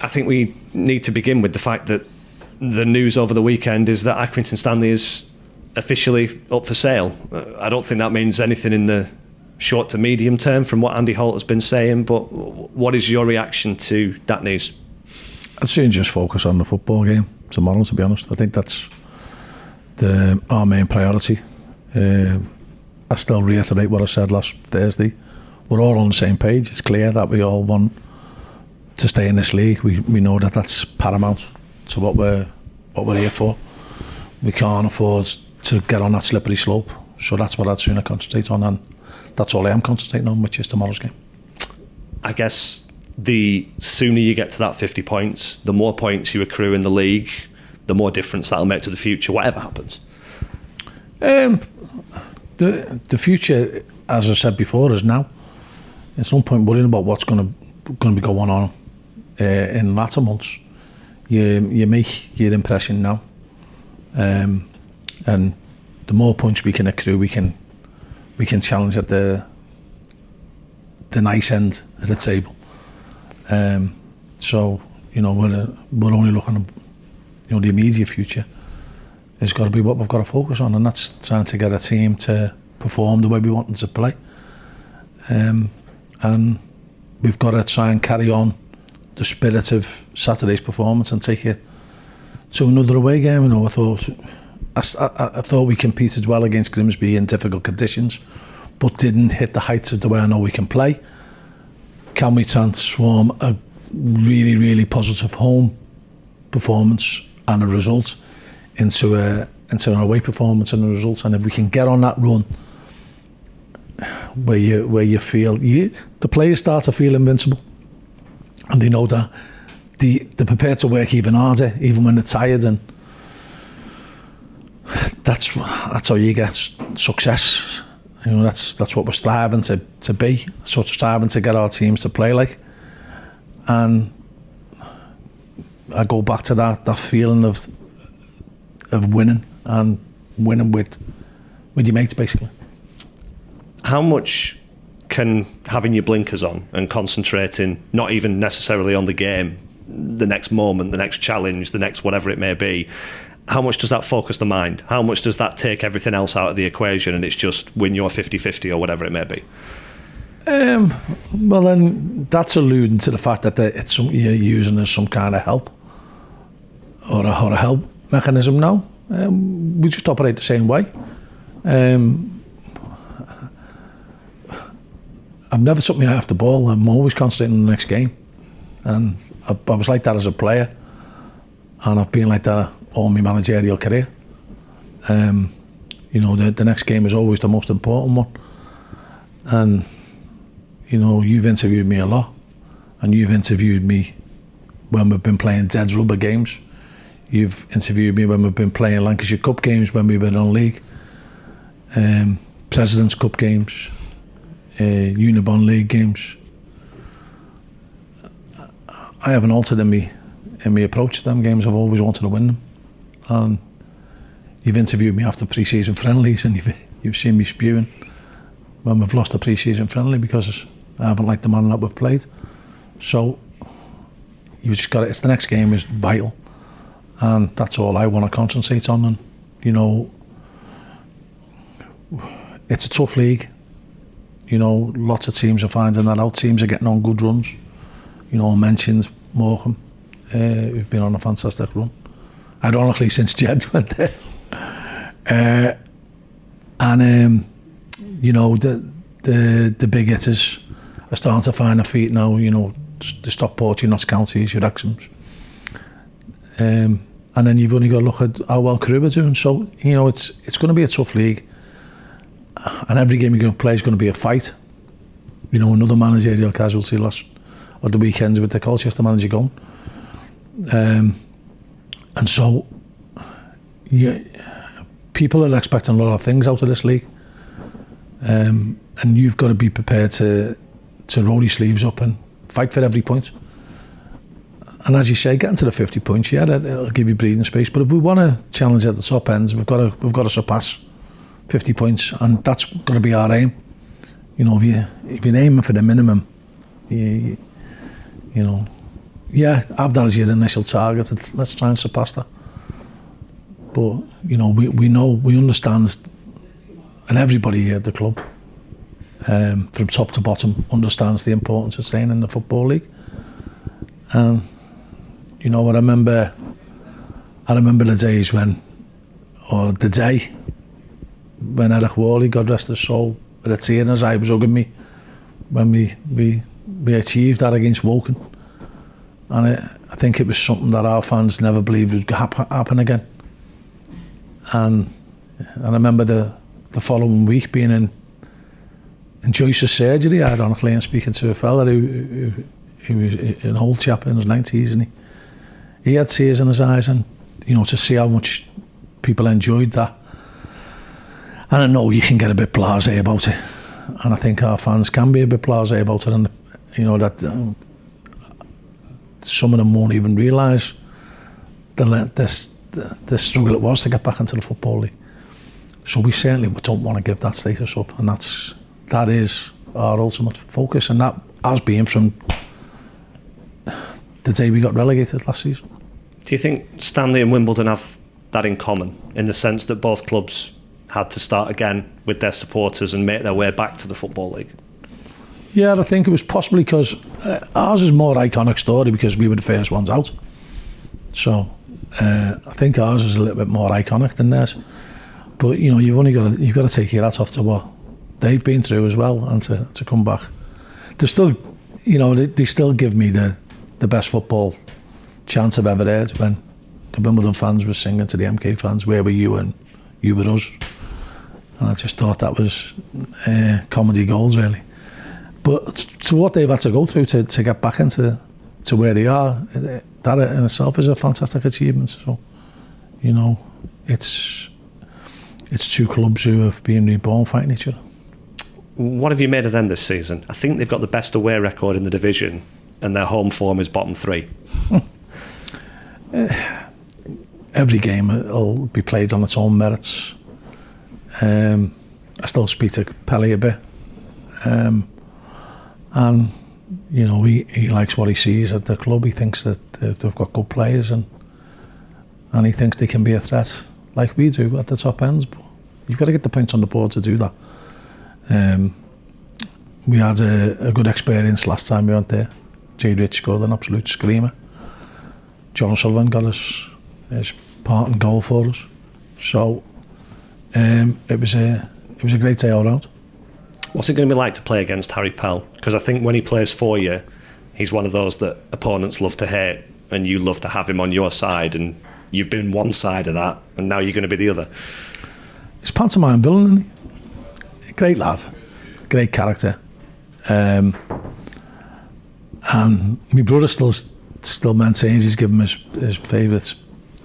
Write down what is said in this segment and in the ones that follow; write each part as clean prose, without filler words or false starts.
I think we need to begin with the fact that the news over the weekend is that Accrington Stanley is officially up for sale. I don't think that means anything in the short to medium term from what Andy Holt has been saying, but what is your reaction to that news? I'd say just focus on the football game tomorrow, to be honest. I think that's our main priority. I still reiterate what I said last Thursday. We're all on the same page. It's clear that we all want to stay in this league. We know that that's paramount to what we're here for. We can't afford to get on that slippery slope. So that's what I'd sooner concentrate on, and that's all I am concentrating on, which is tomorrow's game. I guess the sooner you get to that 50 points, the more points you accrue in the league, the more difference that'll make to the future, whatever happens. The future, as I said before, is now. There's no point worrying about what's going to be going on in latter months. You make your impression now, and the more points we can accrue, we can challenge at the nice end of the table. So we're only looking at the immediate future. It's got to be what we've got to focus on, and that's trying to get a team to perform the way we want them to play. And we've got to try and carry on the spirit of Saturday's performance and take it to another away game. I thought we competed well against Grimsby in difficult conditions, but didn't hit the heights of the way I know we can play. Can we transform a really, really positive home performance and a result into an away performance and a result? And if we can get on that run where you feel the players start to feel invincible, and they know that they're prepared to work even harder, even when they're tired, and that's how you get success. That's what we're striving to be. That's what we're striving to get our teams to play like. And I go back to that feeling of winning, and winning with your mates, basically. How much can having your blinkers on and concentrating not even necessarily on the game, the next moment, the next challenge, the next whatever it may be, how much does that focus the mind? How much does that take everything else out of the equation and it's just win your 50-50 or whatever it may be? Well, then that's alluding to the fact that it's something you're using as some kind of help or a help mechanism now. We just operate the same way. I've never took my eye off the ball. I'm always concentrating on the next game. And I was like that as a player. And I've been like that all my managerial career. The next game is always the most important one. And, you've interviewed me a lot. And you've interviewed me when we've been playing dead rubber games. You've interviewed me when we've been playing Lancashire Cup games when we were in league. President's Cup games. Unibond League games. I haven't altered in my approach to them games. I've always wanted to win them. And you've interviewed me after pre-season friendlies, and you've seen me spewing when we've lost a pre-season friendly because I haven't liked the man that we've played. So you've just got it's the next game is vital, and that's all I want to concentrate on. And it's a tough league. Lots of teams are finding that out. Teams are getting on good runs. I mentioned Morecambe, who've been on a fantastic run. Ironically, since Jed went there. The big hitters are starting to find their feet now. The Stockport, your Notts Counties, your Wrexhams. And then you've only got to look at how well Crewe are doing. So, it's going to be a tough league. And every game you're going to play is going to be a fight. Another managerial casualty last the weekends with the Colchester manager gone. And so, people are expecting a lot of things out of this league. And you've got to be prepared to roll your sleeves up and fight for every point. And as you say, getting to the 50 points, it'll give you breathing space. But if we want to challenge at the top ends, we've got to surpass 50 points, and that's got to be our aim. If you're aiming for the minimum, yeah, have that as your initial target, and let's try and surpass that. But, you know, we understand, and everybody here at the club, from top to bottom, understands the importance of staying in the Football League. And, you know, I remember the days or the day when Eric Worley, God rest his soul, with a tear in his eye, was hugging me when we achieved that against Woking. And I think it was something that our fans never believed would happen again. And I remember the following week being in Joyce's surgery, ironically, and speaking to a fella who was an old chap in his 90s, and he had tears in his eyes, and, you know, to see how much people enjoyed that. And I know you can get a bit blasé about it, and I think our fans can be a bit blasé about it, and, you know, that some of them won't even realise the struggle it was to get back into the Football League. So we certainly don't want to give that status up, and that is our ultimate focus, and that has been from the day we got relegated last season. Do you think Stanley and Wimbledon have that in common, in the sense that both clubs had to start again with their supporters and make their way back to the Football League? Yeah, I think it was possibly because ours is more iconic story because we were the first ones out. So I think ours is a little bit more iconic than theirs. But, you know, you've got to take your hat off to what they've been through as well, and to come back. They're still, you know, they still give me the best football chant I've ever heard when the Wimbledon fans were singing to the MK fans, "Where were you and you were us?" And I just thought that was comedy gold, really. But to what they've had to go through to get back into where they are, that in itself is a fantastic achievement. So, you know, it's two clubs who have been reborn fighting each other. What have you made of them this season? I think they've got the best away record in the division, and their home form is bottom 3. Every game will be played on its own merits. I still speak to Pelly a bit, and, you know, he likes what he sees at the club. He thinks that they've got good players, and he thinks they can be a threat like we do at the top ends. But you've got to get the points on the board to do that. We had a good experience last time we went there. Jay Rich scored an absolute screamer. John Sullivan got his part in goal for us. So it was a great day all round. What's it going to be like to play against Harry Pell? Because I think when he plays for you, he's one of those that opponents love to hate, and you love to have him on your side, and you've been one side of that, and now you're going to be the other. He's pantomime villain, isn't he? Great lad, great character. And my brother still maintains he's given his favourite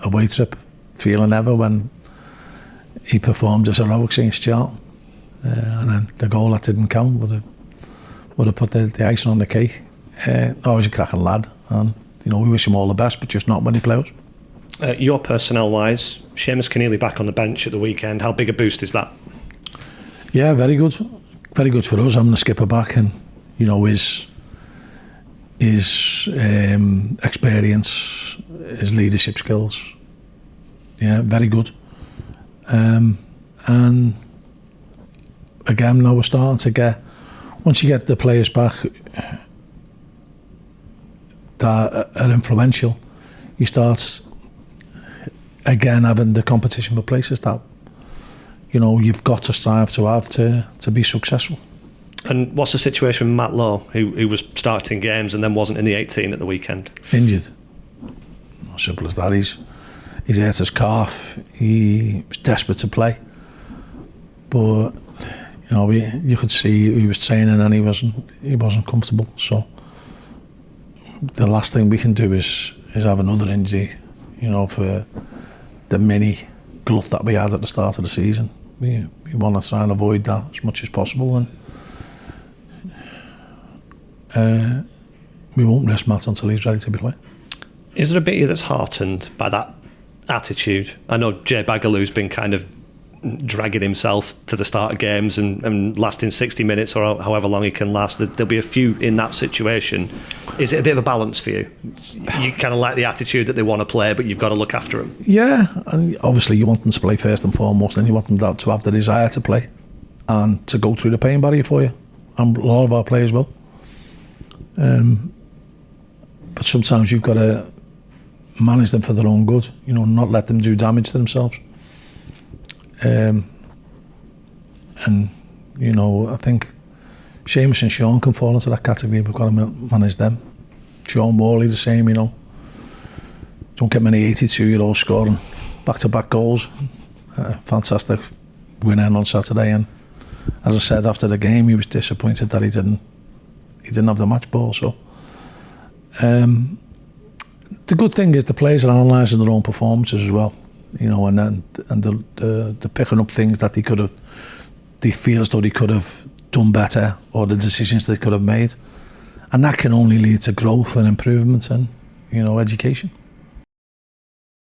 away trip feeling ever when he performed his heroics against Charlton. And then the goal that didn't count would have put the icing on the cake. He's a cracking lad, and, you know, we wish him all the best, but just not when he plays. Your personnel-wise, Sheamus Keates back on the bench at the weekend. How big a boost is that? Yeah, very good. Very good for us having the skipper back, and, you know, his experience, his leadership skills. Yeah, very good. And again, now we're starting to get, once you get the players back that are influential, you start again having the competition for places that, you know, you've got to strive to have to be successful. And what's the situation with Matt Lowe, who was starting games and then wasn't in the 18 at the weekend? Injured. Simple as that. He's hurt his calf. He was desperate to play, but, you know, you could see he was training and he wasn't comfortable. So the last thing we can do is have another injury, you know, for the mini glut that we had at the start of the season. We want to try and avoid that as much as possible, and we won't risk Matt until he's ready to be playing. Is there a bit of you that's heartened by that attitude? I know Jay Bagaloo's been kind of dragging himself to the start of games and lasting 60 minutes or however long he can last. There'll be a few in that situation. Is it a bit of a balance for you? You kind of like the attitude that they want to play, but you've got to look after them. Yeah, and obviously you want them to play first and foremost, and you want them to have the desire to play and to go through the pain barrier for you. And a lot of our players will. But sometimes you've got to manage them for their own good, not let them do damage to themselves. And I think Sheamus and Sean can fall into that category. We've got to manage them. Sean Morley the same, Don't get many 82-year-olds scoring back-to-back goals. Fantastic win-in on Saturday, and as I said after the game, he was disappointed that he didn't have the match ball. So the good thing is the players are analysing their own performances as well, and they're picking up things that they feel as though they could have done better, or the decisions they could have made, and that can only lead to growth and improvement and education.